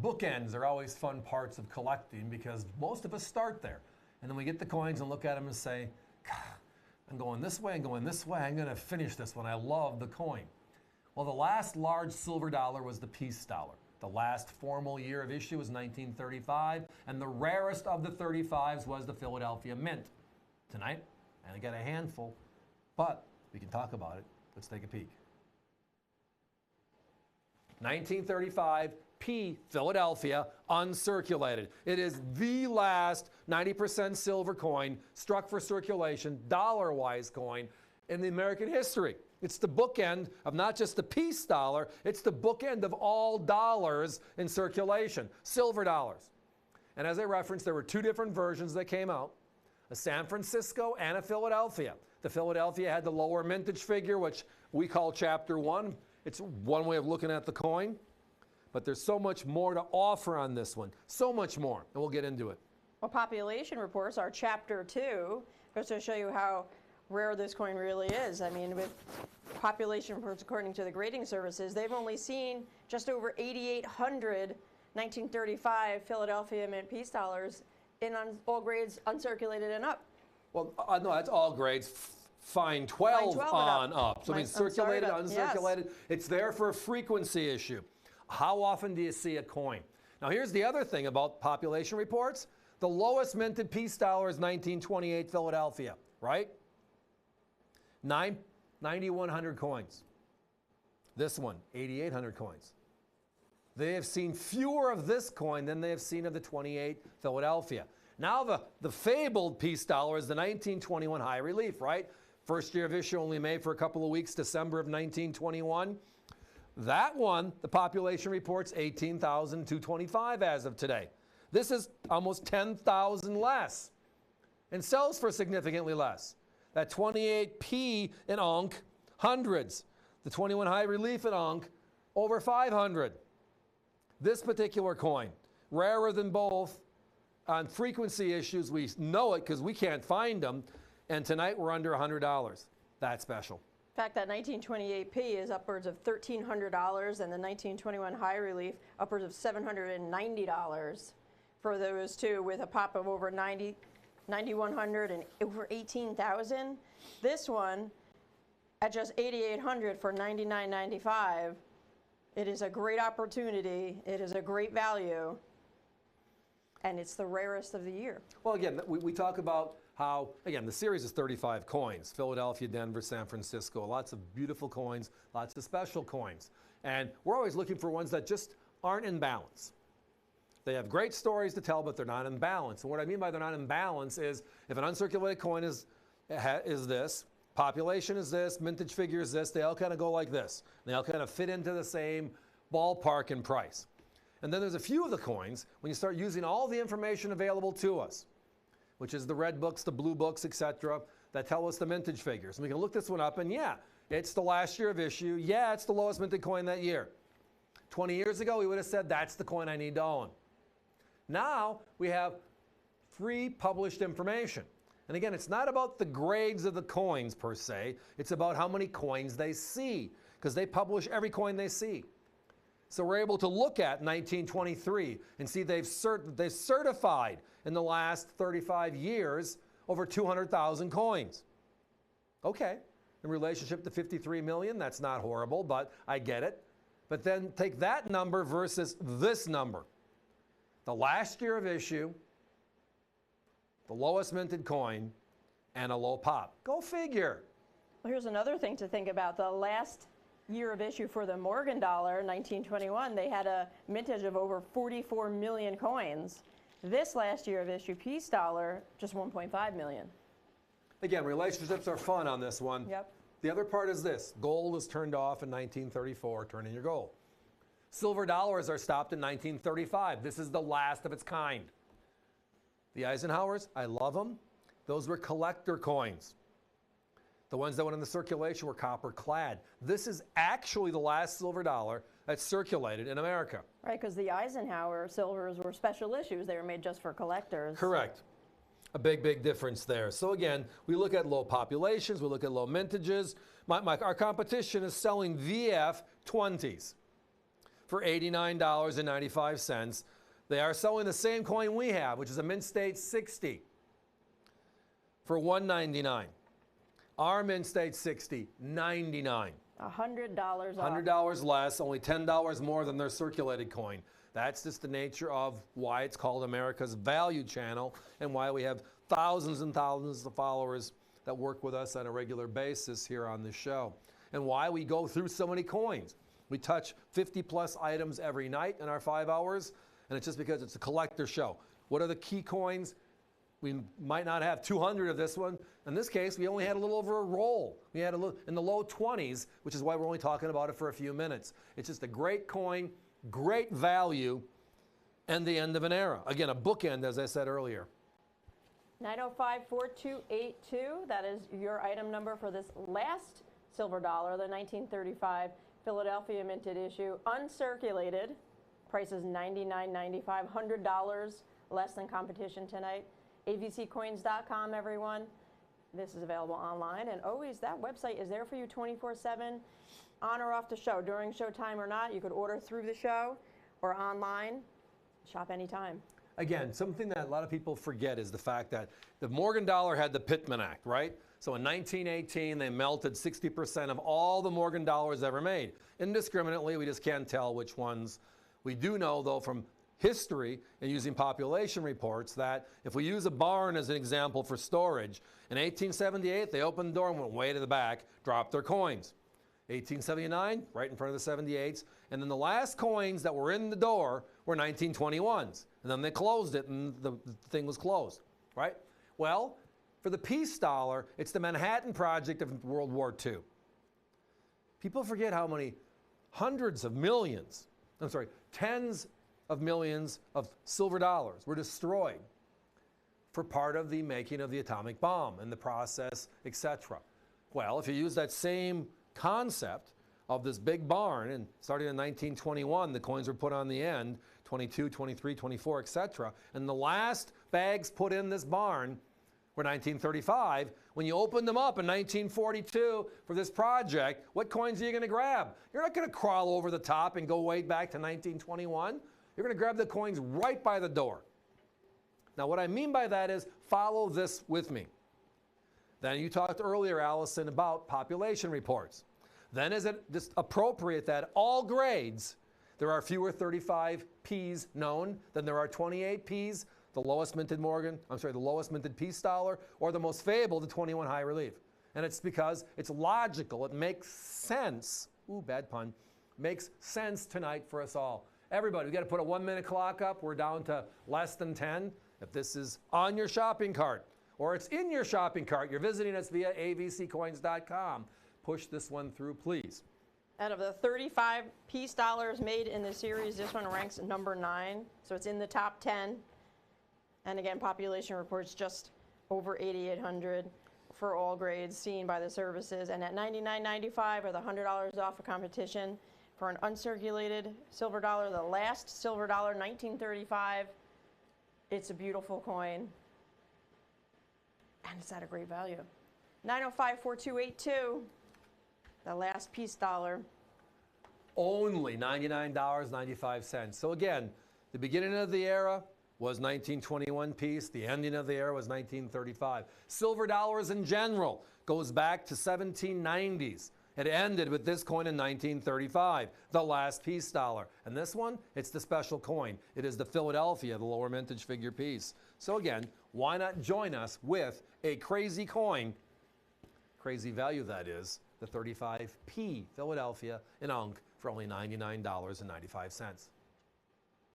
Bookends are always fun parts of collecting because most of us start there. And then we get the coins and look at them and say, God, I'm going this way, I'm going this way, I'm going to finish this one. I love the coin. Well, the last large silver dollar was the peace dollar. The last formal year of issue was 1935, and the rarest of the 35s was the Philadelphia Mint. Tonight, I got a handful, but we can talk about it. Let's take a peek. 1935 P, Philadelphia, uncirculated. It is the last 90% silver coin struck for circulation, dollar-wise coin in the American history. It's the bookend of not just the peace dollar, it's the bookend of all dollars in circulation, silver dollars. And as I referenced, there were two different versions that came out, a San Francisco and a Philadelphia. The Philadelphia had the lower mintage figure, which we call Chapter 1. It's one way of looking at the coin. But there's so much more to offer on this one. So much more. And we'll get into it. Well, population reports are Chapter 2, goes to show you how rare this coin really is. I mean, with population reports, according to the grading services, they've only seen just over 8,800 1935 Philadelphia Mint peace dollars in all grades, uncirculated and up. Well, no, that's all grades. Fine 12 on up. So it means circulated, uncirculated. Yes. It's there for a frequency issue. How often do you see a coin? Now, here's the other thing about population reports. The lowest minted peace dollar is 1928 Philadelphia, right? 9,100 coins. This one, 8,800 coins. They have seen fewer of this coin than they have seen of the 28 Philadelphia. Now the fabled peace dollar is the 1921 high relief, right? First year of issue only made for a couple of weeks, December of 1921. That one, the population reports 18,225 as of today. This is almost 10,000 less and sells for significantly less. That 28P in Onk, hundreds. The 21 high relief in Onk, over 500. This particular coin, rarer than both. On frequency issues, we know it because we can't find them. And tonight we're under $100. That's special. In fact, that 1928P is upwards of $1,300, and the 1921 high relief upwards of $790 for those two, with a pop of over 9,100 and over 18,000. This one, at just 8,800 for $99.95, it is a great opportunity. It is a great value, and it's the rarest of the year. Well, again, we talk about how, again, the series is 35 coins. Philadelphia, Denver, San Francisco. Lots of beautiful coins, lots of special coins. And we're always looking for ones that just aren't in balance. They have great stories to tell, but they're not in balance. And what I mean by they're not in balance is if an uncirculated coin is this, population is this, mintage figure is this, they all kind of go like this. They all kind of fit into the same ballpark in price. And then there's a few of the coins, when you start using all the information available to us, which is the red books, the blue books, etc., that tell us the mintage figures. And we can look this one up, and yeah, it's the last year of issue. Yeah, it's the lowest minted coin that year. 20 years ago, we would have said, that's the coin I need to own. Now, we have free published information. And again, it's not about the grades of the coins per se. It's about how many coins they see, because they publish every coin they see. So we're able to look at 1923 and see they've certified in the last 35 years over 200,000 coins. Okay, in relationship to 53 million, that's not horrible, but I get it. But then take that number versus this number. The last year of issue, the lowest minted coin, and a low pop. Go figure. Well, here's another thing to think about. The last year of issue for the Morgan dollar, 1921, they had a mintage of over 44 million coins. This last year of issue peace dollar, just 1.5 million. Again, relationships are fun on this one. Yep. The other part is this. Gold is turned off in 1934, turn in your gold. Silver dollars are stopped in 1935. This is the last of its kind. The Eisenhowers, I love them. Those were collector coins. The ones that went in the circulation were copper clad. This is actually the last silver dollar that's circulated in America. Right, because the Eisenhower silvers were special issues. They were made just for collectors. Correct. A big, big difference there. So again, we look at low populations, we look at low mintages. Our competition is selling VF 20s for $89.95. They are selling the same coin we have, which is a Mint State 60, for $199. Our Mint State 60, $99. $100 off. $100 less, only $10 more than their circulated coin. That's just the nature of why it's called America's Value Channel and why we have thousands and thousands of followers that work with us on a regular basis here on the show. And why we go through so many coins. We touch 50 plus items every night in our 5 hours, and it's just because it's a collector show. What are the key coins? We might not have 200 of this one. In this case, we only had a little over a roll. We had a little in the low 20s, which is why we're only talking about it for a few minutes. It's just a great coin, great value, and the end of an era. Again, a bookend, as I said earlier. 905-4282, that is your item number for this last silver dollar, the 1935 Philadelphia minted issue, uncirculated. Price is $99.95, $100 less than competition tonight. avccoins.com, everyone. This is available online, and always that website is there for you 24/7, on or off the show, during showtime or not. You could order through the show or online. Shop anytime. Again, something that a lot of people forget is the fact that the Morgan dollar had the Pittman Act, right? So in 1918, they melted 60% of all the Morgan dollars ever made. Indiscriminately, we just can't tell which ones. We do know, though, from history and using population reports that if we use a barn as an example for storage, in 1878, they opened the door and went way to the back, dropped their coins. 1879, right in front of the 78s. And then the last coins that were in the door were 1921s. And then they closed it and the thing was closed, right? Well, for the peace dollar, it's the Manhattan Project of World War II. People forget how many hundreds of millions, tens of millions of silver dollars were destroyed for part of the making of the atomic bomb and the process, etc. Well, if you use that same concept of this big barn, and starting in 1921, the coins were put on the end, 22, 23, 24, etc. And the last bags put in this barn were 1935. When you opened them up in 1942 for this project, what coins are you going to grab? You're not going to crawl over the top and go way back to 1921. You're going to grab the coins right by the door. Now, what I mean by that is follow this with me. Then you talked earlier, Allison, about population reports. Then is it just appropriate that all grades, there are fewer 35 Ps known than there are 28 Ps, the lowest minted the lowest minted peace dollar, or the most fabled, the 21 high relief. And it's because it's logical. It makes sense. Ooh, bad pun. Makes sense tonight for us all. Everybody, we got to put a 1-minute clock up. We're down to less than 10. If this is on your shopping cart or it's in your shopping cart, you're visiting us via avccoins.com. Push this one through, please. Out of the 35 peace dollars made in the series, this one ranks number 9. So it's in the top 10. And again, population reports just over 8,800 for all grades seen by the services. And at $99.95 or the $100 off of competition for an uncirculated silver dollar, the last silver dollar, 1935. It's a beautiful coin. And it's at a great value. 905-4282, the last peace dollar. Only $99.95. So again, the beginning of the era was 1921 piece. The ending of the era was 1935. Silver dollars in general goes back to 1790s. It ended with this coin in 1935, the last peace dollar. And this one, it's the special coin. It is the Philadelphia, the lower mintage figure piece. So again, why not join us with a crazy coin, crazy value that is, the 35P Philadelphia in Unk for only $99.95.